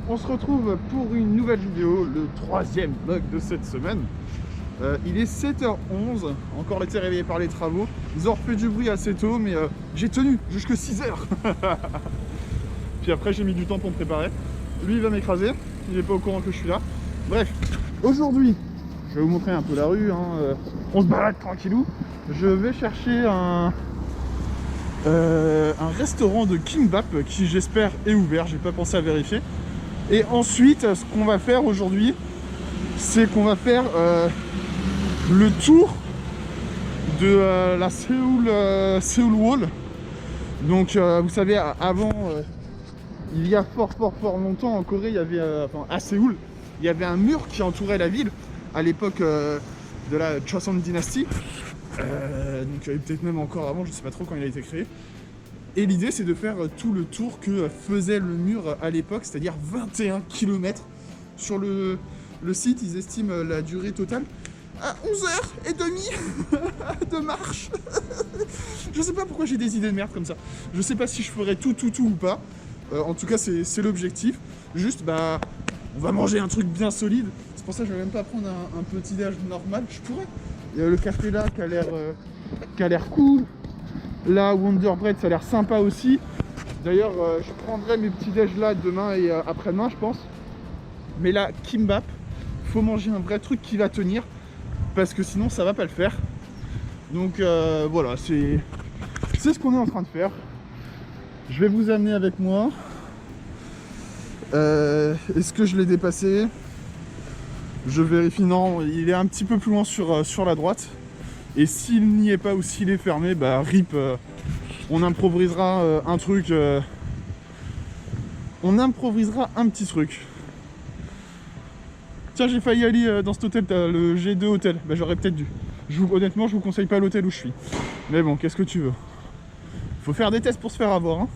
On se retrouve pour une nouvelle vidéo, le troisième vlog de cette semaine. Il est 7h11, encore été réveillé par les travaux. Ils ont refait du bruit assez tôt, mais j'ai tenu jusqu'à 6h. Puis après j'ai mis du temps pour me préparer. Lui il va m'écraser, il n'est pas au courant que je suis là. Bref, aujourd'hui, je vais vous montrer un peu la rue, hein. On se balade tranquillou. Je vais chercher un restaurant de kimbap qui j'espère est ouvert, j'ai pas pensé à vérifier. Et ensuite ce qu'on va faire aujourd'hui, c'est qu'on va faire le tour de la Seoul Wall. Donc vous savez, avant il y a fort longtemps en Corée, il y avait à Séoul, il y avait un mur qui entourait la ville à l'époque de la Joseon dynastie. Donc peut-être même encore avant, je ne sais pas trop quand il a été créé. Et l'idée c'est de faire tout le tour que faisait le mur à l'époque, c'est-à-dire 21 km. Sur le site, ils estiment la durée totale à 11h30 de marche. Je sais pas pourquoi j'ai des idées de merde comme ça. Je sais pas si je ferai tout ou pas. En tout cas c'est l'objectif. Juste on va manger un truc bien solide. C'est pour ça que je vais même pas prendre un petit déj normal. Je pourrais. Il y a le café là qui a l'air cool. Là, Wonder Bread, ça a l'air sympa aussi. D'ailleurs, je prendrai mes petits déj là demain et après-demain, je pense. Mais là, kimbap, faut manger un vrai truc qui va tenir, parce que sinon, ça va pas le faire. Donc voilà, c'est ce qu'on est en train de faire. Je vais vous amener avec moi. Est-ce que je l'ai dépassé? Je vérifie, non, il est un petit peu plus loin sur la droite. Et s'il n'y est pas ou s'il est fermé, rip, on improvisera un truc. On improvisera un petit truc. Tiens, j'ai failli aller dans cet hôtel, le G2 hôtel. J'aurais peut-être dû. Honnêtement, je vous conseille pas l'hôtel où je suis. Mais bon, qu'est-ce que tu veux? Faut faire des tests pour se faire avoir, hein.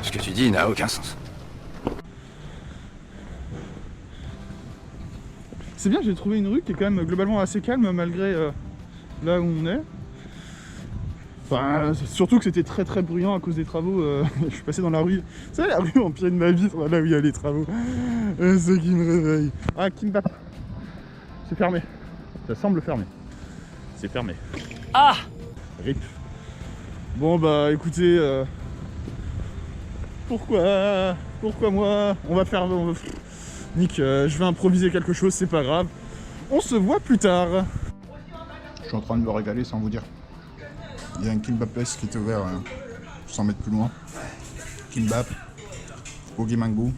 Ce que tu dis n'a aucun sens. C'est bien, j'ai trouvé une rue qui est quand même globalement assez calme malgré là où on est. Enfin, surtout que c'était très bruyant à cause des travaux. Je suis passé dans la rue. C'est la rue en pied de ma vie, là où il y a les travaux. C'est qui me réveille. Ah, kimbap. C'est fermé. Ça semble fermé. C'est fermé. Ah! Rip. Bon écoutez, pourquoi moi? On va faire... Nick, je vais improviser quelque chose, c'est pas grave. On se voit plus tard. Je suis en train de me régaler sans vous dire. Il y a un kimbap place qui était ouvert 100 mètres plus loin. Kimbap, gogi mango,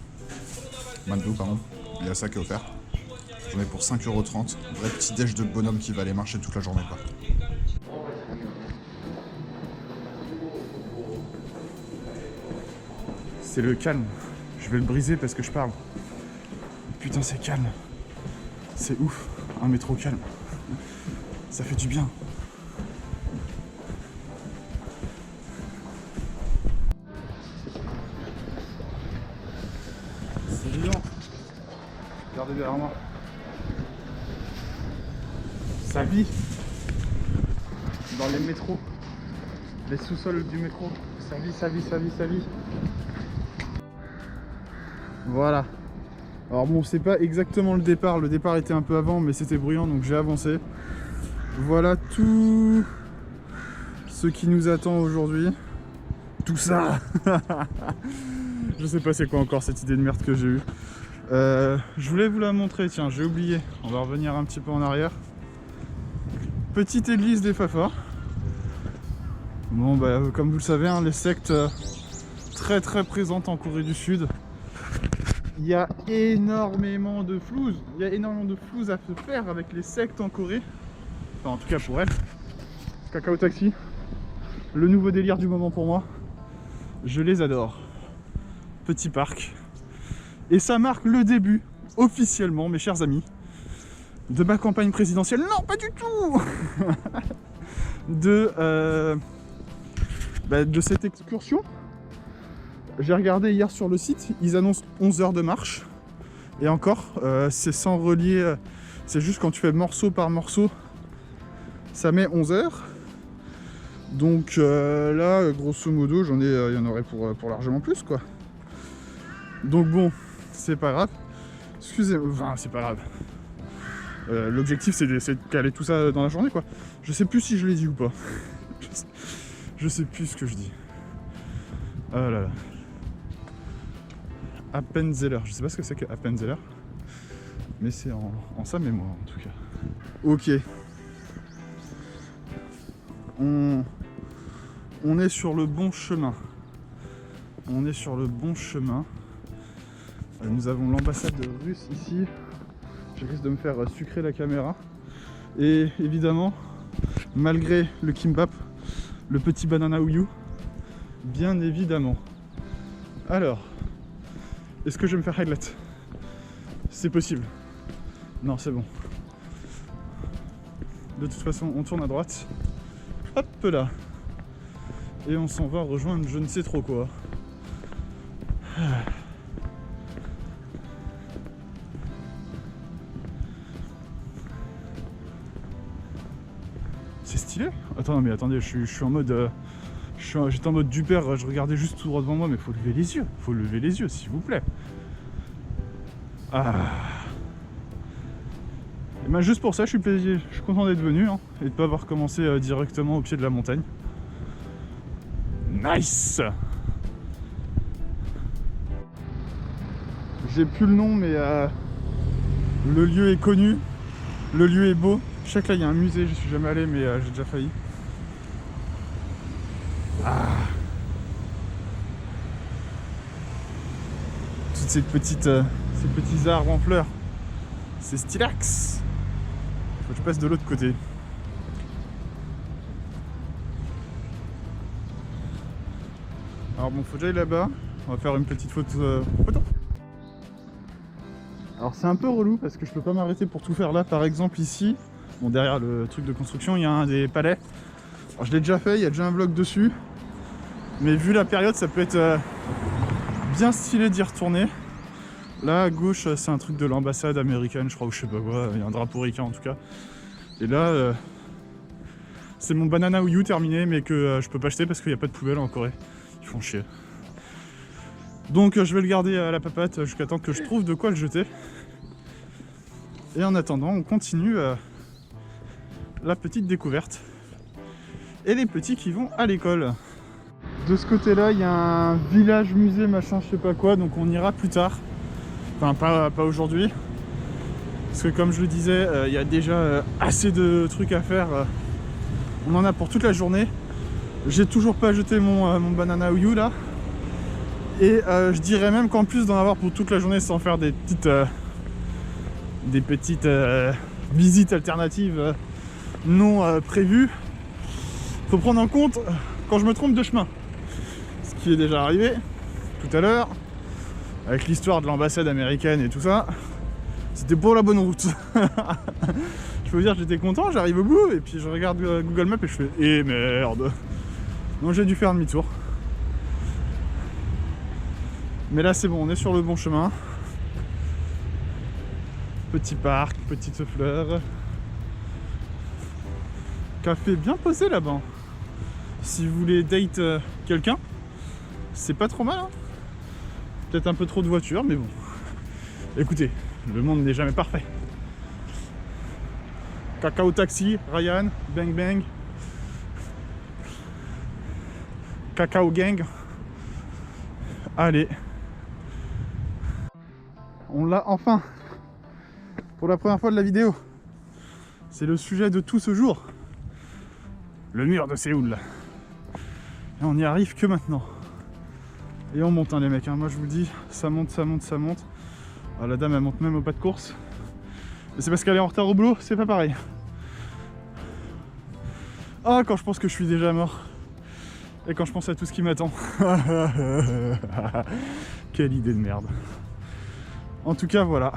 pardon. Il y a ça qui est offert. J'en ai pour 5,30 €. Vrai petit déj de bonhomme qui va aller marcher toute la journée, quoi. C'est le calme. Je vais le briser parce que je parle. Putain, c'est calme. C'est ouf. Un métro calme. Ça fait du bien. C'est évident. Regardez derrière moi. Ça vit dans les métros. Les sous-sols du métro. Ça vit. Voilà. Alors bon, c'est pas exactement le départ était un peu avant, mais c'était bruyant donc j'ai avancé. Voilà tout ce qui nous attend aujourd'hui. Tout ça. Je sais pas c'est quoi encore cette idée de merde que j'ai eue. Je voulais vous la montrer, tiens, j'ai oublié. On va revenir un petit peu en arrière. Petite église des Fafas. Bon comme vous le savez, hein, les sectes très présentes en Corée du Sud. Il y a énormément de flouze. Il y a énormément de flouze à se faire avec les sectes en Corée. Enfin, en tout cas pour elle. Kakao Taxi. Le nouveau délire du moment pour moi. Je les adore. Petit parc. Et ça marque le début, officiellement, mes chers amis, de ma campagne présidentielle. Non, pas du tout. De cette excursion. J'ai regardé hier sur le site, ils annoncent 11 heures de marche. Et encore, c'est sans relier, c'est juste quand tu fais morceau par morceau, ça met 11 heures. Donc là, grosso modo, il y en aurait pour largement plus, quoi. Donc bon, c'est pas grave. Excusez-moi, enfin c'est pas grave. L'objectif c'est de caler tout ça dans la journée quoi. Je sais plus si je l'ai dit ou pas. Je sais plus ce que je dis. Oh là là. Appenzeller, je sais pas ce que c'est que Appenzeller. Mais c'est en sa mémoire en tout cas. Ok. On est sur le bon chemin. On est sur le bon chemin. Nous avons l'ambassade russe ici. Je risque de me faire sucrer la caméra. Et évidemment, malgré le kimbap, le petit banana ouïou, bien évidemment. Alors, est-ce que je vais me faire highlight? C'est possible. Non, c'est bon. De toute façon, on tourne à droite. Hop là. Et on s'en va rejoindre je ne sais trop quoi. C'est stylé. Attends, mais attendez, je suis en mode... J'étais en mode du père, je regardais juste tout droit devant moi, mais faut lever les yeux. Faut lever les yeux, s'il vous plaît. Ah. Et ben juste pour ça, je suis content d'être venu hein, et de pas avoir commencé directement au pied de la montagne. Nice. J'ai plus le nom, mais le lieu est connu, le lieu est beau. Je sais que là il y a un musée, je suis jamais allé, mais j'ai déjà failli. Ah. Toutes ces petits arbres en fleurs, c'est stylax. Faut que je passe de l'autre côté. Alors bon, faut que j'aille là-bas. On va faire une petite photo. Alors c'est un peu relou parce que je peux pas m'arrêter pour tout faire là. Par exemple ici, bon derrière le truc de construction, il y a un des palais. Alors je l'ai déjà fait, il y a déjà un vlog dessus. Mais vu la période, ça peut être bien stylé d'y retourner. Là à gauche, c'est un truc de l'ambassade américaine, je crois, ou je sais pas quoi. Il y a un drapeau ricain en tout cas. Et là, c'est mon banana ouïou terminé, mais que je peux pas acheter parce qu'il n'y a pas de poubelle en Corée. Ils font chier. Donc je vais le garder à la papate jusqu'à temps que je trouve de quoi le jeter. Et en attendant, on continue la petite découverte. Et les petits qui vont à l'école. De ce côté-là, il y a un village musée machin je sais pas quoi, donc on ira plus tard. Enfin pas aujourd'hui. Parce que comme je le disais, il y a déjà assez de trucs à faire. On en a pour toute la journée. J'ai toujours pas jeté mon banana ouïou là. Et je dirais même qu'en plus d'en avoir pour toute la journée sans faire des petites visites alternatives non prévues, faut prendre en compte quand je me trompe de chemin. Ce qui est déjà arrivé tout à l'heure, avec l'histoire de l'ambassade américaine et tout ça, c'était pour la bonne route. Je peux dire j'étais content, j'arrive au bout et puis je regarde Google Maps et je fais « Eh merde !» Donc j'ai dû faire demi-tour. Mais là c'est bon, on est sur le bon chemin. Petit parc, petite fleur. Café bien posé là-bas. Si vous voulez date quelqu'un, c'est pas trop mal. Hein, peut-être un peu trop de voitures, mais bon. Écoutez, le monde n'est jamais parfait. Cacao Taxi, Ryan, Bang Bang. Cacao Gang. Allez. On l'a enfin. Pour la première fois de la vidéo. C'est le sujet de tout ce jour. Le mur de Séoul. Et on n'y arrive que maintenant. Et on monte hein, les mecs. Hein. Moi je vous dis, ça monte, ça monte, ça monte. Alors, la dame elle monte même au pas de course. Et c'est parce qu'elle est en retard au boulot, c'est pas pareil. Ah, quand je pense que je suis déjà mort. Et quand je pense à tout ce qui m'attend. Quelle idée de merde. En tout cas, voilà.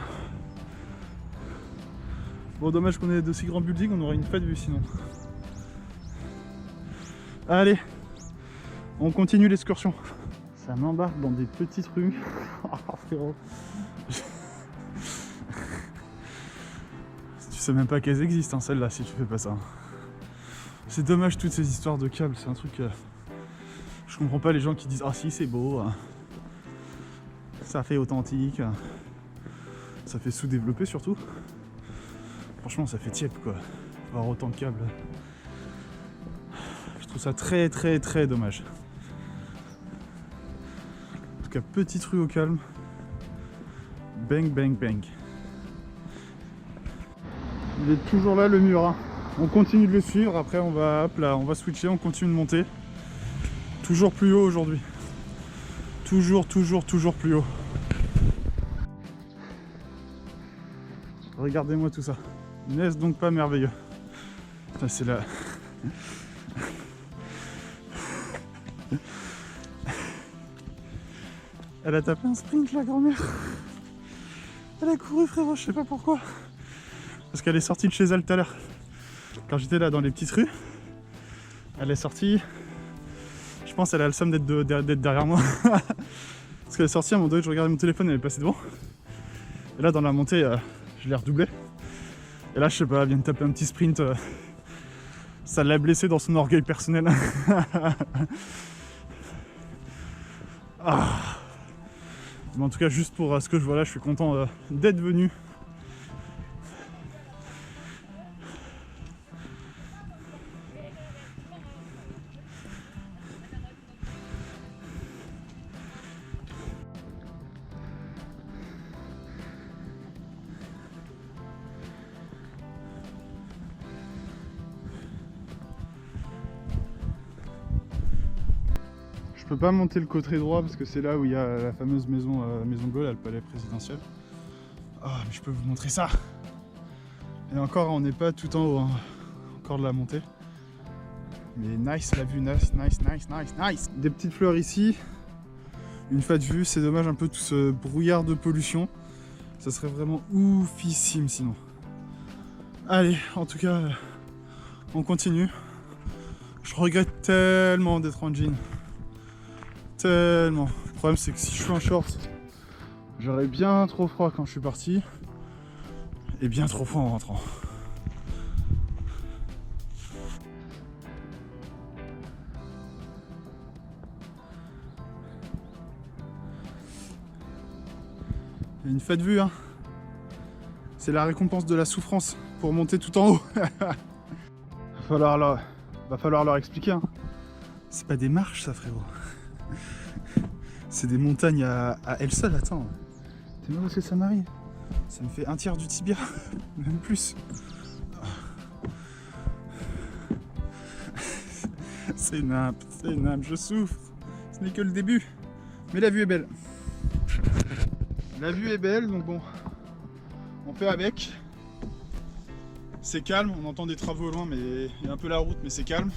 Bon, dommage qu'on ait de si grands buildings, on aurait une fête vue sinon. Allez, on continue l'excursion. Ça m'embarque dans des petites rues. Oh, frérot. Tu sais même pas qu'elles existent, hein, celles-là, si tu fais pas ça. C'est dommage toutes ces histoires de câbles, c'est un truc... Je comprends pas les gens qui disent « Ah si, c'est beau ». Ça fait authentique. Ça fait sous-développé surtout. Franchement, ça fait tiep quoi. Avoir autant de câbles. Je trouve ça très très très dommage. En tout cas, petite rue au calme. Bang bang bang. Il est toujours là le mur. Hein. On continue de le suivre. Après, on va, hop là, on va switcher. On continue de monter. Toujours plus haut aujourd'hui. Toujours plus haut. Regardez-moi tout ça. N'est-ce donc pas merveilleux? Ça c'est là. Elle a tapé un sprint la grand-mère. Elle a couru frérot, je sais pas pourquoi. Parce qu'elle est sortie de chez elle tout à l'heure. Quand j'étais là dans les petites rues, elle est sortie. Je pense qu'elle a le somme d'être derrière moi. Parce qu'elle est sortie à un moment donné, je regardais mon téléphone, elle est passée devant. Et là dans la montée, je l'ai redoublée. Et là je sais pas, elle vient de taper un petit sprint. Ça l'a blessé dans son orgueil personnel. Ah. Mais en tout cas, juste pour ce que je vois là, je suis content d'être venu. Je peux pas monter le côté droit parce que c'est là où il y a la fameuse maison Gaulle, le palais présidentiel. Ah, mais je peux vous montrer ça. Et encore, on n'est pas tout en haut, hein. Encore de la montée. Mais nice la vue, nice. Des petites fleurs ici. Une fois de vue, c'est dommage un peu tout ce brouillard de pollution. Ça serait vraiment oufissime sinon. Allez, en tout cas, on continue. Je regrette tellement d'être en jean. Tellement. Le problème c'est que si je suis en short, j'aurais bien trop froid quand je suis parti. Et bien trop froid en rentrant. Il y a une fête vue, hein. C'est la récompense de la souffrance pour monter tout en haut. Va falloir leur expliquer, hein. C'est pas des marches ça frérot. C'est des montagnes à elles seules, attends. T'es mal où c'est ça m'arrive? Ça me fait un tiers du tibia, même plus. C'est nimp, je souffre. Ce n'est que le début. Mais la vue est belle. La vue est belle, donc bon. On fait avec. C'est calme, on entend des travaux au loin, mais il y a un peu la route, mais c'est calme.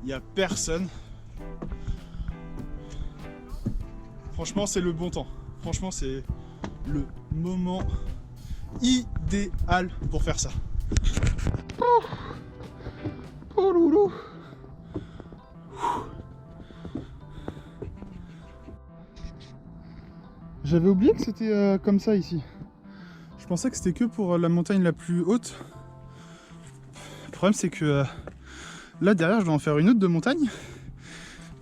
Il n'y a personne. Franchement, c'est le bon temps. Franchement, c'est le moment idéal pour faire ça. Oh loulou. J'avais oublié que c'était comme ça ici. Je pensais que c'était que pour la montagne la plus haute. Le problème, c'est que là, derrière, je dois en faire une autre de montagne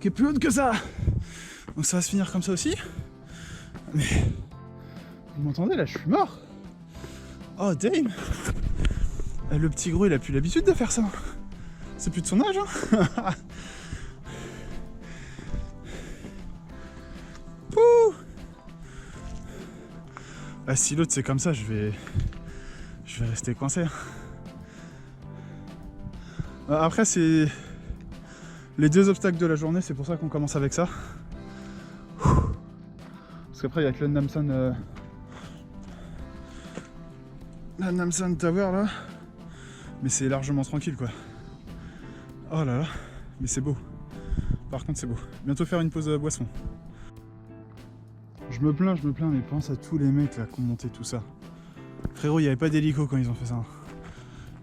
qui est plus haute que ça. Donc ça va se finir comme ça aussi. Mais vous m'entendez là, je suis mort. Oh damn. Le petit gros il a plus l'habitude de faire ça. C'est plus de son âge hein. Pouh. Ah, si l'autre c'est comme ça, je vais rester coincé. Après c'est les deux obstacles de la journée, c'est pour ça qu'on commence avec ça. Parce qu'après il y a que le Namsan Tower là. Mais c'est largement tranquille quoi. Oh là là, mais c'est beau. Par contre c'est beau. Bientôt faire une pause boisson. Je me plains, mais pense à tous les mecs là qui ont monté tout ça. Frérot, il n'y avait pas d'hélico quand ils ont fait ça.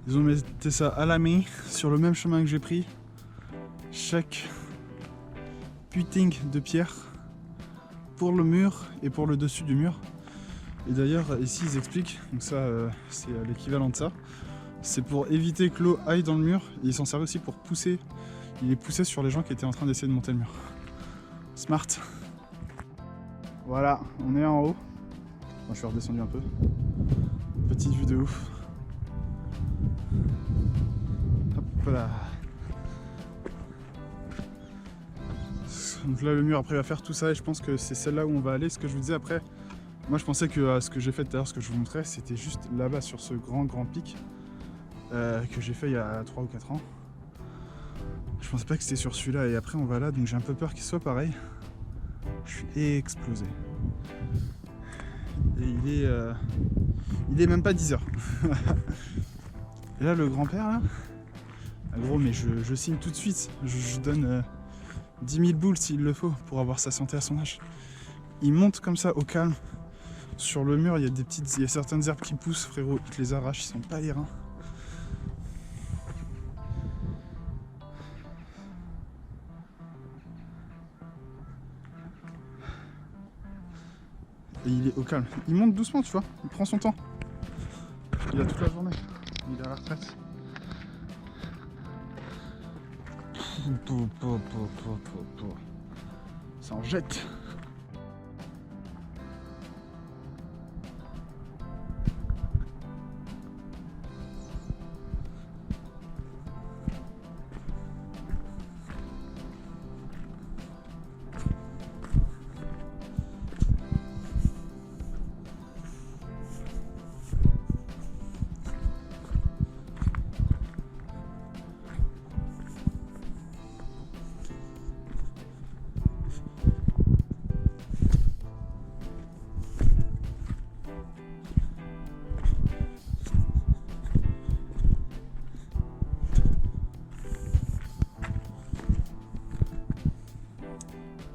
Ils ont mis ça à la main, sur le même chemin que j'ai pris. Chaque putain de pierre pour le mur et pour le dessus du mur. Et d'ailleurs, ici ils expliquent, donc ça c'est l'équivalent de ça. C'est pour éviter que l'eau aille dans le mur, et ils s'en servent aussi pour pousser. Il les poussait sur les gens qui étaient en train d'essayer de monter le mur. Smart. Voilà, on est en haut. Bon, je suis redescendu un peu. Petite vue de ouf. Hop là. Donc là le mur après va faire tout ça et je pense que c'est celle-là où on va aller. Ce que je vous disais après, moi je pensais que ce que j'ai fait tout à l'heure, ce que je vous montrais, c'était juste là-bas sur ce grand pic que j'ai fait il y a 3 ou 4 ans. Je pensais pas que c'était sur celui-là et après on va là, donc j'ai un peu peur qu'il soit pareil. Je suis explosé. Et il est même pas 10h. Et là le grand-père là, ah, gros mais je signe tout de suite, je donne 10 000 boules s'il le faut pour avoir sa santé à son âge. Il monte comme ça au calme. Sur le mur il y a certaines herbes qui poussent, frérot, il te les arrache, ils sont pas les reins. Et il est au calme. Il monte doucement, tu vois, il prend son temps. Il a toute la journée. Il est à la retraite. Ça en jette.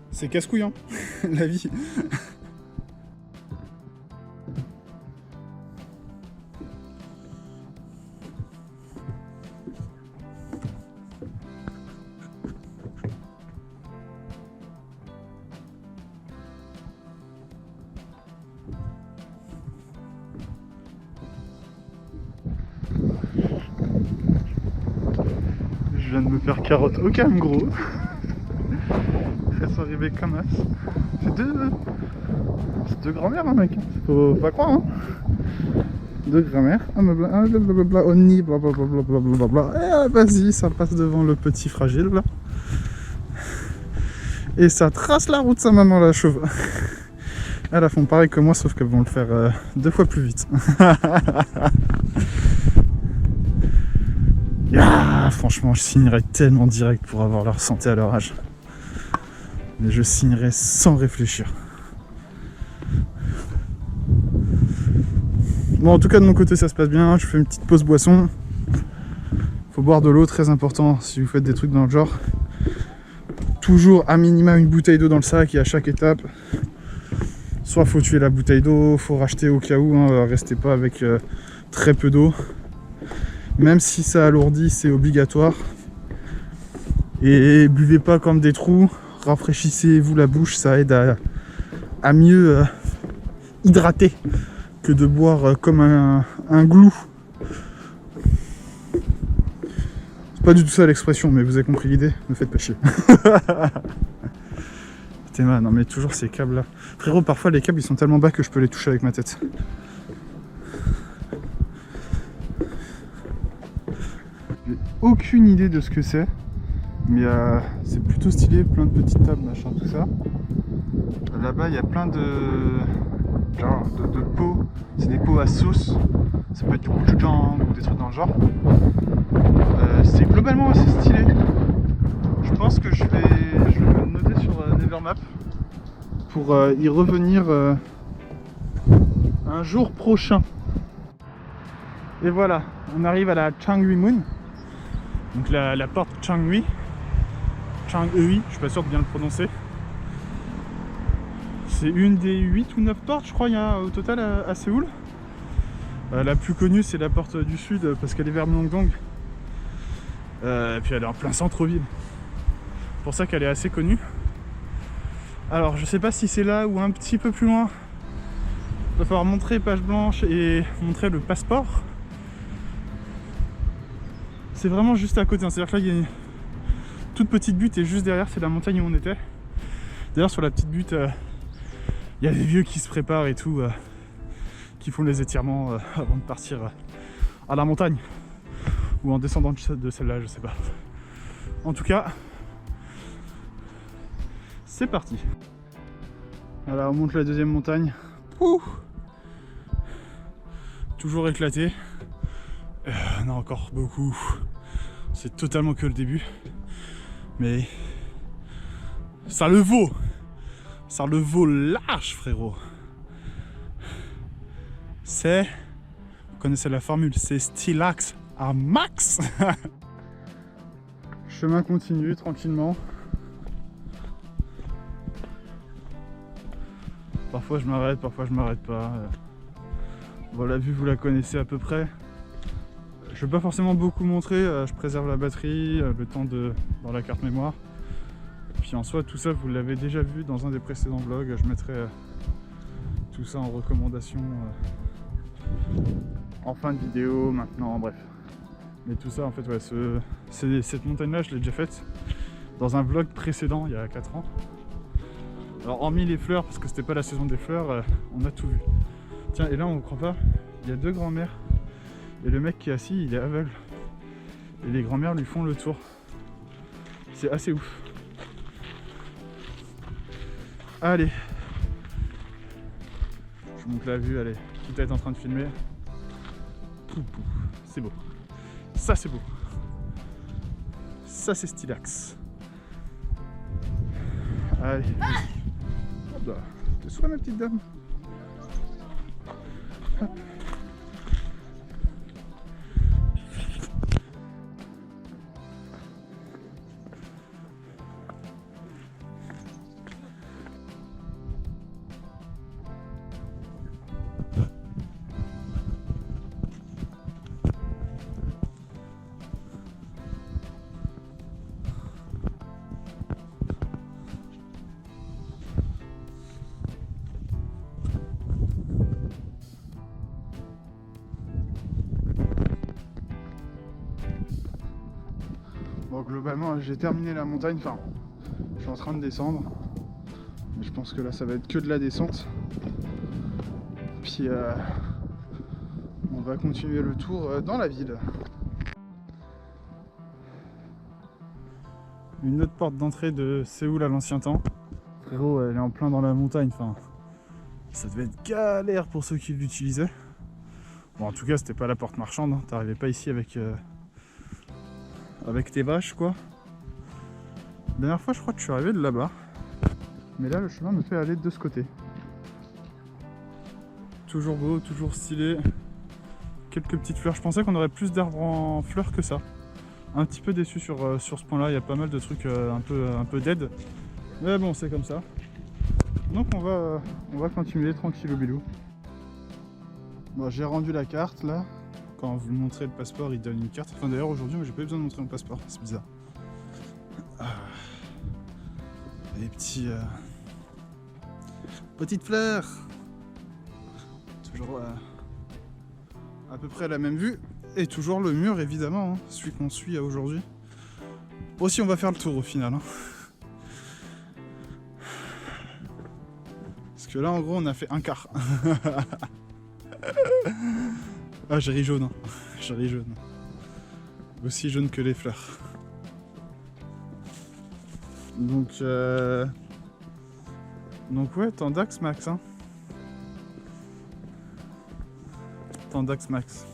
C'est casse-couille, hein, la vie. Je viens de me faire carotte au calme, gros. Elles sont arrivées comme as. C'est deux grand-mères, hein, mec. Faut pas croire, hein. Deux grand-mères. Blablabla, Oni, blablabla. Et vas-y, ça passe devant le petit fragile, là. Et ça trace la route, sa maman, la chauve. Elles font pareil que moi, sauf qu'elles vont le faire 2 fois plus vite. Ah, franchement, je signerais tellement direct pour avoir leur santé à leur âge. Mais je signerai sans réfléchir. Bon, en tout cas de mon côté ça se passe bien, je fais une petite pause boisson. Faut boire de l'eau, très important si vous faites des trucs dans le genre. Toujours à minima une bouteille d'eau dans le sac et à chaque étape. Soit faut tuer la bouteille d'eau, faut racheter au cas où, hein, restez pas avec très peu d'eau. Même si ça alourdit, c'est obligatoire. Et buvez pas comme des trous. Rafraîchissez-vous la bouche, ça aide à mieux hydrater que de boire comme un glou. C'est pas du tout ça l'expression, mais vous avez compris l'idée, ne faites pas chier. Théma, non mais toujours ces câbles là. Frérot, parfois les câbles ils sont tellement bas que je peux les toucher avec ma tête. J'ai aucune idée de ce que c'est. Mais c'est plutôt stylé, plein de petites tables, machin, tout ça. Là-bas, il y a plein de pots. C'est des pots à sauce. Ça peut être du gochujang ou des trucs dans le genre. C'est globalement assez stylé. Je pense que je vais me noter sur Nevermap pour y revenir un jour prochain. Et voilà, on arrive à la Changhui Moon. Donc la porte Changhui. Changhui, je suis pas sûr de bien le prononcer. C'est une des 8 ou 9 portes, je crois, il y a au total à Séoul. La plus connue, c'est la porte du sud parce qu'elle est vers Myeongdong. Et puis elle est en plein centre-ville. C'est pour ça qu'elle est assez connue. Alors, je sais pas si c'est là ou un petit peu plus loin. Il va falloir montrer page blanche et montrer le passeport. C'est vraiment juste à côté, hein. C'est-à-dire que là, il y a une toute petite butte et juste derrière, c'est la montagne où on était. D'ailleurs, sur la petite butte, Il y a des vieux qui se préparent et tout, qui font les étirements avant de partir à la montagne. Ou en descendant de celle-là, je sais pas. En tout cas, c'est parti. Voilà, on monte la deuxième montagne. Ouh, toujours éclaté. On a encore beaucoup. C'est totalement que le début. Mais ça le vaut. Ça le vaut large, frérot. C'est... Vous connaissez la formule, c'est Stylax à max. Chemin continu, tranquillement. Parfois je m'arrête, parfois je m'arrête pas. Bon, la vue, vous la connaissez à peu près. Je vais pas forcément beaucoup montrer, je préserve la batterie, le temps dans la carte mémoire. Puis en soi, tout ça, vous l'avez déjà vu dans un des précédents vlogs. Je mettrai tout ça en recommandation en fin de vidéo, maintenant, bref. Mais tout ça, en fait, ouais, cette montagne-là, je l'ai déjà faite dans un vlog précédent, il y a 4 ans. Alors, hormis les fleurs, parce que c'était pas la saison des fleurs, on a tout vu. Tiens, et là, on ne croit pas, il y a 2 grands-mères. Et le mec qui est assis, il est aveugle. Et les grands-mères lui font le tour. C'est assez ouf. Allez. Je monte la vue, allez. Tout est en train de filmer. C'est beau. Ça, c'est beau. Ça, c'est Stylax. Allez. Hop là. T'es sourd, ma petite dame. Hop. Bon, globalement, j'ai terminé la montagne, enfin, je suis en train de descendre. Mais je pense que là, ça va être que de la descente. Puis, on va continuer le tour dans la ville. Une autre porte d'entrée de Séoul à l'ancien temps. Frérot, elle est en plein dans la montagne, enfin, ça devait être galère pour ceux qui l'utilisaient. Bon, en tout cas, c'était pas la porte marchande, hein. T'arrivais pas ici avec tes vaches, quoi. La dernière fois, je crois que je suis arrivé de là-bas. Mais là, le chemin me fait aller de ce côté. Toujours beau, toujours stylé. Quelques petites fleurs. Je pensais qu'on aurait plus d'arbres en fleurs que ça. Un petit peu déçu sur ce point-là. Il y a pas mal de trucs un peu dead. Mais bon, c'est comme ça. Donc on va continuer tranquille au bilou. Bon, j'ai rendu la carte là. Quand vous montrez le passeport, il donne une carte. Enfin d'ailleurs aujourd'hui, moi j'ai pas eu besoin de montrer mon passeport, c'est bizarre. Les petits petites fleurs. Toujours à peu près la même vue. Et toujours le mur évidemment, hein, celui qu'on suit aujourd'hui. Aussi on va faire le tour au final. Hein. Parce que là en gros on a fait un quart. Ah, j'ai ri jaune, hein. J'ai ri jaune. Aussi jaune que les fleurs. Donc ouais, Tandax max, hein. Tandax max.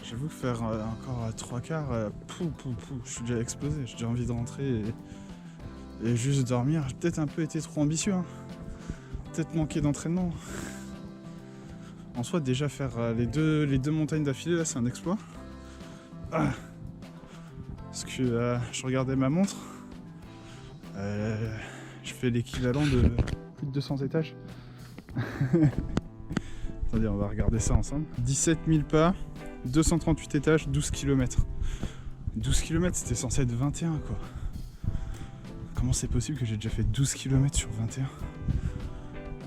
J'avoue que faire encore 3 quarts, je suis déjà explosé. J'ai déjà envie de rentrer et juste dormir. J'ai peut-être un peu été trop ambitieux, hein. Peut-être manquer d'entraînement. En soi, déjà faire les deux montagnes d'affilée, là, c'est un exploit. Ah. Parce que je regardais ma montre. Je fais l'équivalent de plus de 200 étages. Attendez, on va regarder ça ensemble. 17 000 pas, 238 étages, 12 km. 12 km, c'était censé être 21, quoi. Comment c'est possible que j'ai déjà fait 12 km sur 21 ?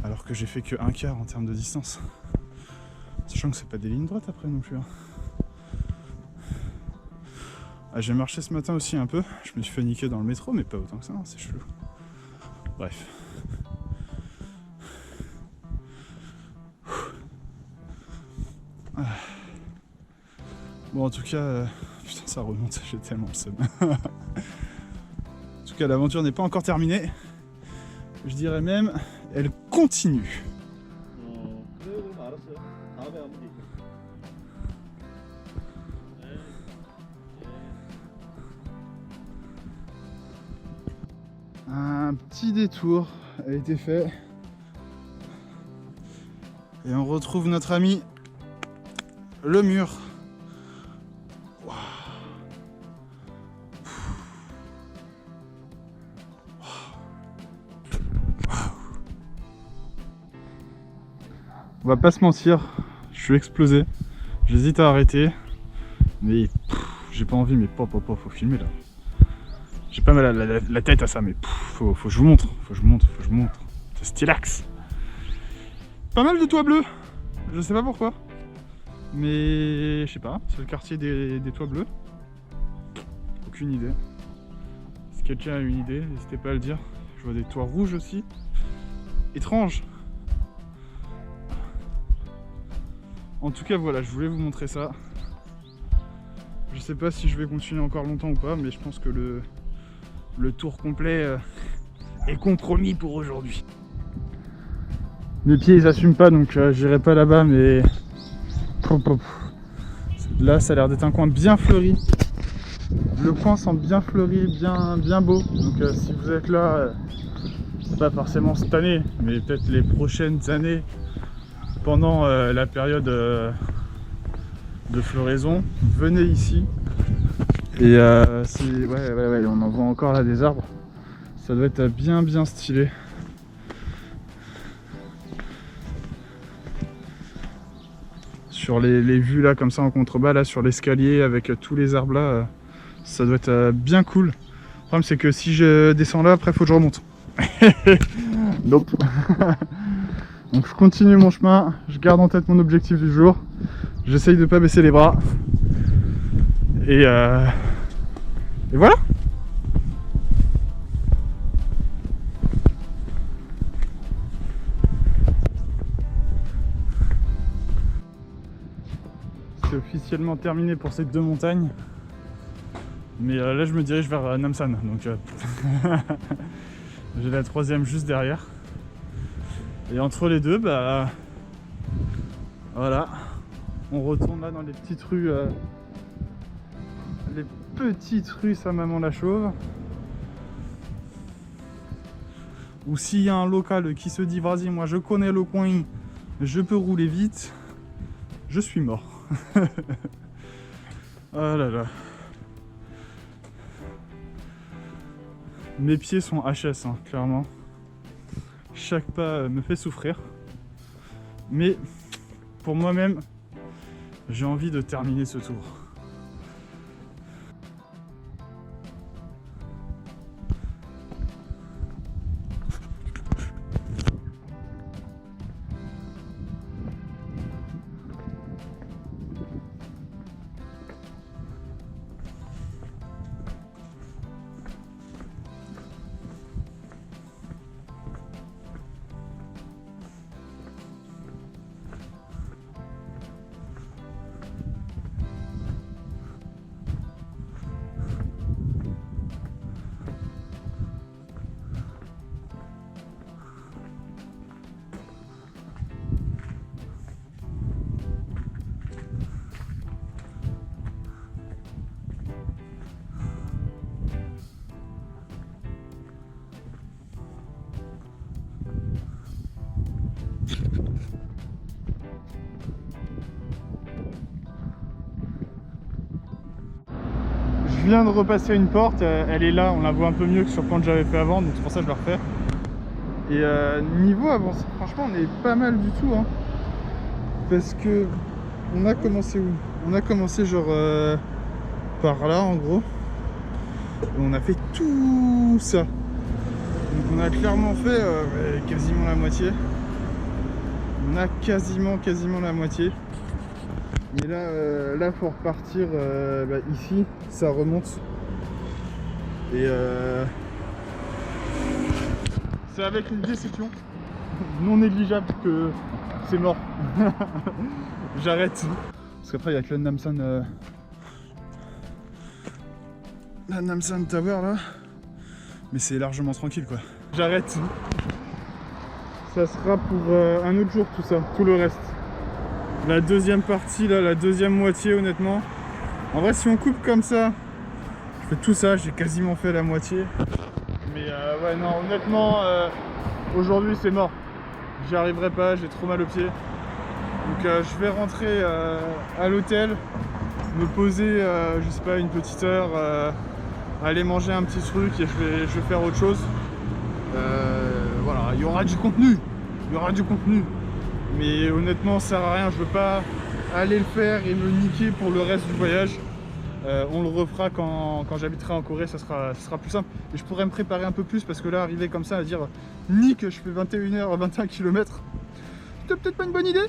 Alors que j'ai fait que un quart en termes de distance. Sachant que c'est pas des lignes droites après non plus. Hein. Ah, j'ai marché ce matin aussi un peu. Je me suis fait niquer dans le métro, mais pas autant que ça, hein, c'est chelou. Bref. Ah. Bon, en tout cas, putain, ça remonte, j'ai tellement le seum. En tout cas, l'aventure n'est pas encore terminée. Je dirais même, elle continue. Un petit détour a été fait. Et on retrouve notre ami le mur. Wow. On va pas se mentir, je suis explosé. J'hésite à arrêter. Mais j'ai pas envie, mais faut filmer là. J'ai pas mal la tête à ça, mais faut que je vous montre. Faut que je vous montre. C'est stylax. Pas mal de toits bleus. Je sais pas pourquoi. Mais je sais pas, c'est le quartier des toits bleus. Aucune idée. Si quelqu'un a une idée, n'hésitez pas à le dire. Je vois des toits rouges aussi. Étrange. En tout cas voilà, je voulais vous montrer ça. Je sais pas si je vais continuer encore longtemps ou pas, mais je pense que le tour complet est compromis pour aujourd'hui. Mes pieds ils assument pas, donc j'irai pas là-bas, mais là ça a l'air d'être un coin bien fleuri. Le coin semble bien fleuri, bien beau. Donc si vous êtes là, pas forcément cette année, mais peut-être les prochaines années, pendant la période de floraison, venez ici. Et ouais, on en voit encore là des arbres. Ça doit être bien stylé. Sur les vues là comme ça en contrebas là sur l'escalier avec tous les arbres là, ça doit être bien cool. Le problème c'est que si je descends là, après faut que je remonte. Nope. Donc je continue mon chemin, je garde en tête mon objectif du jour. J'essaye de pas baisser les bras. Et voilà. C'est officiellement terminé pour ces deux montagnes. Mais là je me dirige vers Namsan. Donc j'ai la troisième juste derrière. Et entre les deux, bah voilà. On retourne là dans les petites rues. Les petites rues Saint-Maman la Chauve. Ou s'il y a un local qui se dit vas-y moi je connais le coin, je peux rouler vite, je suis mort. Oh là là. Mes pieds sont HS hein, clairement. Chaque pas me fait souffrir. Mais pour moi-même, j'ai envie de terminer ce tour. Je viens de repasser une porte, elle est là, on la voit un peu mieux que sur le plan que j'avais fait avant, donc c'est pour ça que je la refais. Et niveau avancé, franchement on est pas mal du tout hein. Parce que on a commencé où? On a commencé genre par là en gros. Et on a fait tout ça. Donc on a clairement fait quasiment la moitié. On a quasiment la moitié. Et là faut repartir ici, ça remonte. Et c'est avec une déception non négligeable que c'est mort. J'arrête. Parce qu'après il y a que le Namsan la Namsan Tower là. Mais c'est largement tranquille quoi. J'arrête. Ça sera pour un autre jour tout ça, tout le reste. La deuxième partie là, la deuxième moitié honnêtement. En vrai si on coupe comme ça, je fais tout ça, j'ai quasiment fait la moitié. Mais ouais non honnêtement aujourd'hui c'est mort. J'y arriverai pas, j'ai trop mal aux pieds. Donc je vais rentrer à l'hôtel, me poser je sais pas une petite heure, aller manger un petit truc et je vais faire autre chose. Voilà, il y aura du contenu. Il y aura du contenu. Mais honnêtement ça sert à rien, je veux pas aller le faire et me niquer pour le reste du voyage. On le refera quand j'habiterai en Corée, ça sera plus simple. Et je pourrais me préparer un peu plus parce que là, arriver comme ça à dire nique, je fais 21h à 21 km, c'était peut-être pas une bonne idée.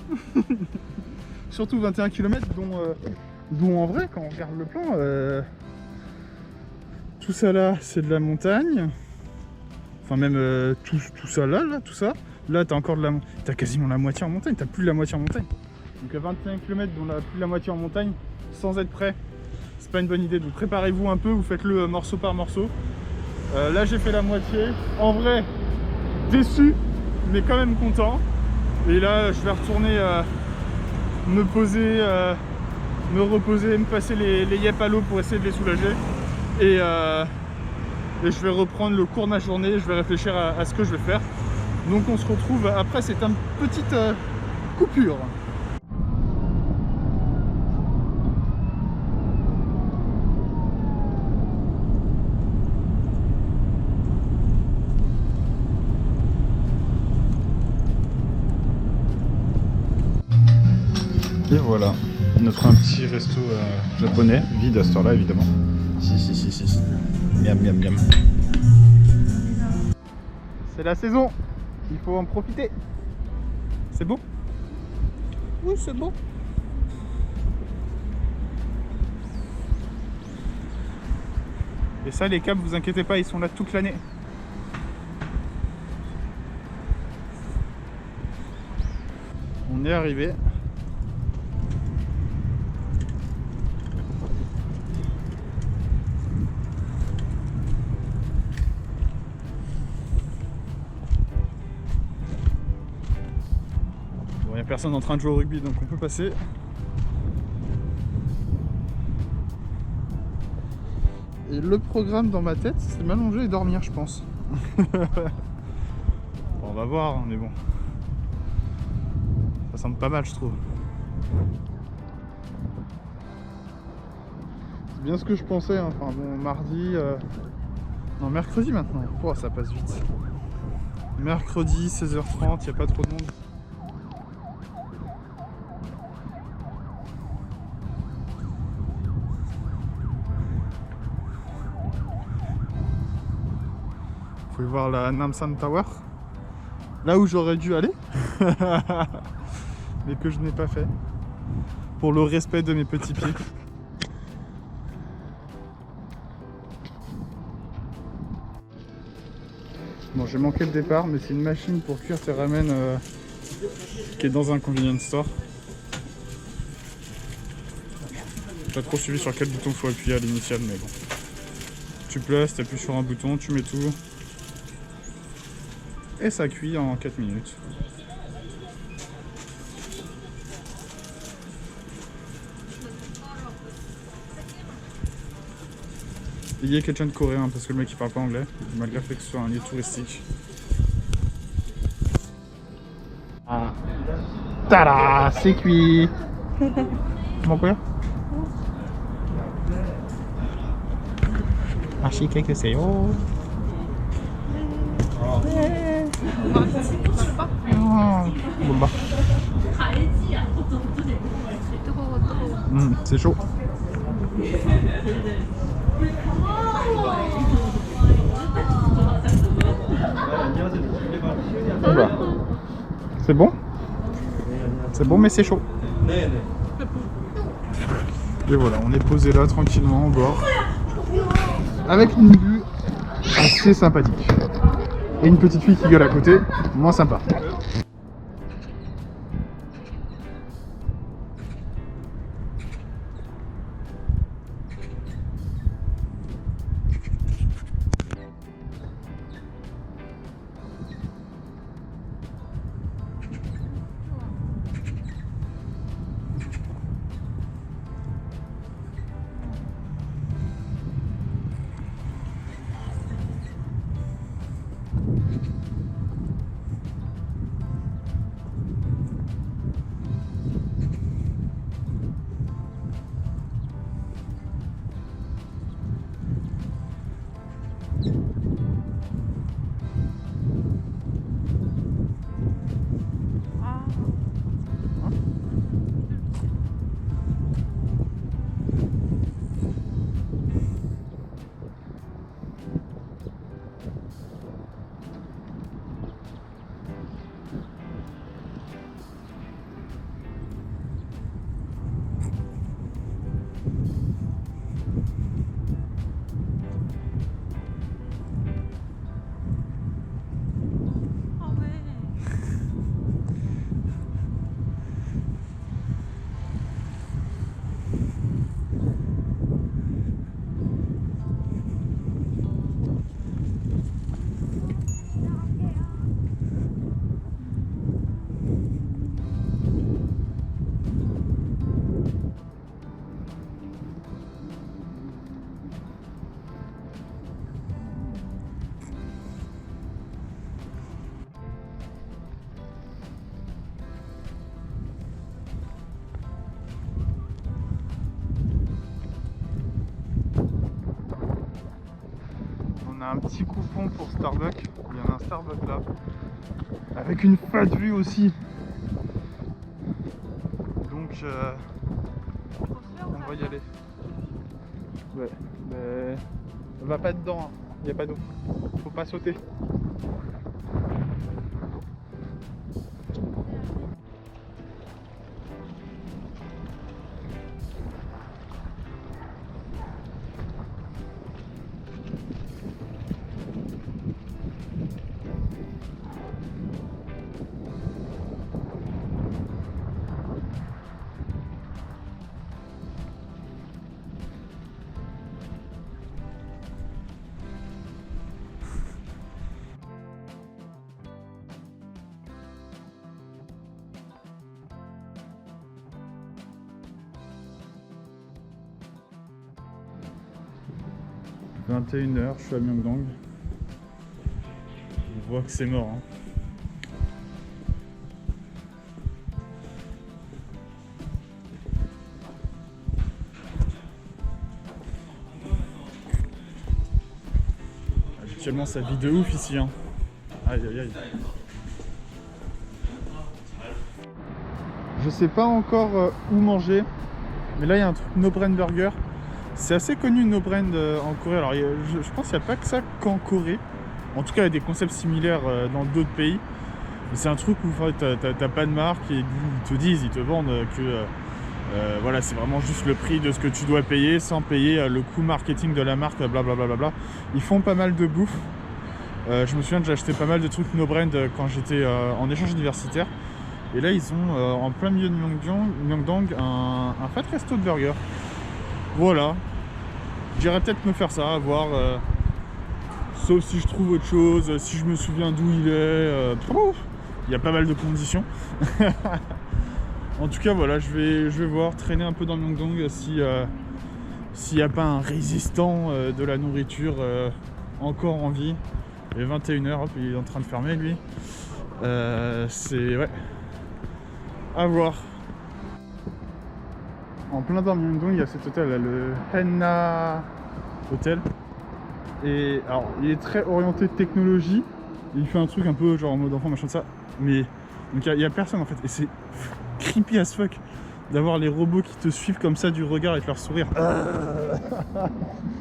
Surtout 21 km dont en vrai, quand on regarde le plan, tout ça là, c'est de la montagne. Enfin même tout ça là, tout ça. Là, t'as encore t'as quasiment la moitié en montagne, t'as plus de la moitié en montagne. Donc à 21 km dont plus de la moitié en montagne, sans être prêt, c'est pas une bonne idée. Donc préparez-vous un peu, vous faites-le morceau par morceau. Là j'ai fait la moitié. En vrai, déçu, mais quand même content. Et là je vais retourner me poser, me reposer, me passer les yep à l'eau pour essayer de les soulager. Et je vais reprendre le cours de ma journée, je vais réfléchir à ce que je vais faire. Donc on se retrouve après cette petite coupure. Et voilà, notre un petit resto japonais, vide à cette heure-là évidemment. Si. Miam miam miam. C'est la saison, il faut en profiter. C'est beau? Oui, c'est beau. Et ça, les câbles, vous inquiétez pas, ils sont là toute l'année. On est arrivé. Bon, il n'y a personne en train de jouer au rugby, donc on peut passer. Et le programme dans ma tête, c'est m'allonger et dormir, je pense. Bon, on va voir, hein, mais bon. Ça semble pas mal, je trouve. C'est bien ce que je pensais, hein. Enfin bon, mardi... Non, mercredi maintenant. Oh, ça passe vite. Mercredi, 16h30, il n'y a pas trop de monde. Vous pouvez voir la Namsan Tower. Là où j'aurais dû aller. Mais que je n'ai pas fait. Pour le respect de mes petits pieds. Bon, j'ai manqué le départ, mais c'est une machine pour cuire tes ramen qui est dans un convenience store. J'ai pas trop suivi sur quel bouton faut appuyer à l'initial, mais bon. Tu places, tu appuies sur un bouton, tu mets tout. Et ça cuit en 4 minutes. Il y a quelqu'un de coréen parce que le mec il parle pas anglais, malgré le fait que ce soit un lieu touristique. Ah. Tada, c'est cuit. Comment quoi? 맛있게 드세요. 뭔가. C'est chaud. C'est bon? C'est bon mais c'est chaud. Et voilà, on est posé là tranquillement au bord, avec une vue assez sympathique. Et une petite fille qui gueule à côté, moins sympa. On a un petit coupon pour Starbucks, il y en a un Starbucks là, avec une fat vue aussi. Donc on va y aller. Ouais, mais on va pas dedans, il n'y a pas d'eau, faut pas sauter. – 21h, je suis à Myeongdong. On voit que c'est mort. Hein. Habituellement ça vit de ouf ici. Hein. Aïe aïe aïe. Je sais pas encore où manger, mais là il y a un truc No Brain Burger. C'est assez connu No Brain en Corée. Alors je pense qu'il n'y a pas que ça qu'en Corée. En tout cas il y a des concepts similaires dans d'autres pays. Mais c'est un truc où t'as pas de marque et ils te disent, ils te vendent que voilà, c'est vraiment juste le prix de ce que tu dois payer sans payer le coût marketing de la marque, blablabla. Ils font pas mal de bouffe. Je me souviens que j'ai acheté pas mal de trucs No Brain quand j'étais en échange universitaire. Et là ils ont en plein milieu de Myeongdong un fat resto de burger. Voilà, j'irai peut-être me faire ça, à voir, sauf si je trouve autre chose, si je me souviens d'où il est, il y a pas mal de conditions. En tout cas voilà, je vais voir, traîner un peu dans Myeongdong s'il n'y a pas un résistant de la nourriture encore en vie. Il est 21h, hop, il est en train de fermer lui. C'est ouais, à voir. En plein dans Myeongdong, il y a cet hôtel là, le Henna Hotel. Et alors, il est très orienté technologie. Il fait un truc un peu genre en mode enfant, machin de ça. Mais donc il y a personne en fait. Et c'est creepy as fuck d'avoir les robots qui te suivent comme ça du regard avec leur sourire.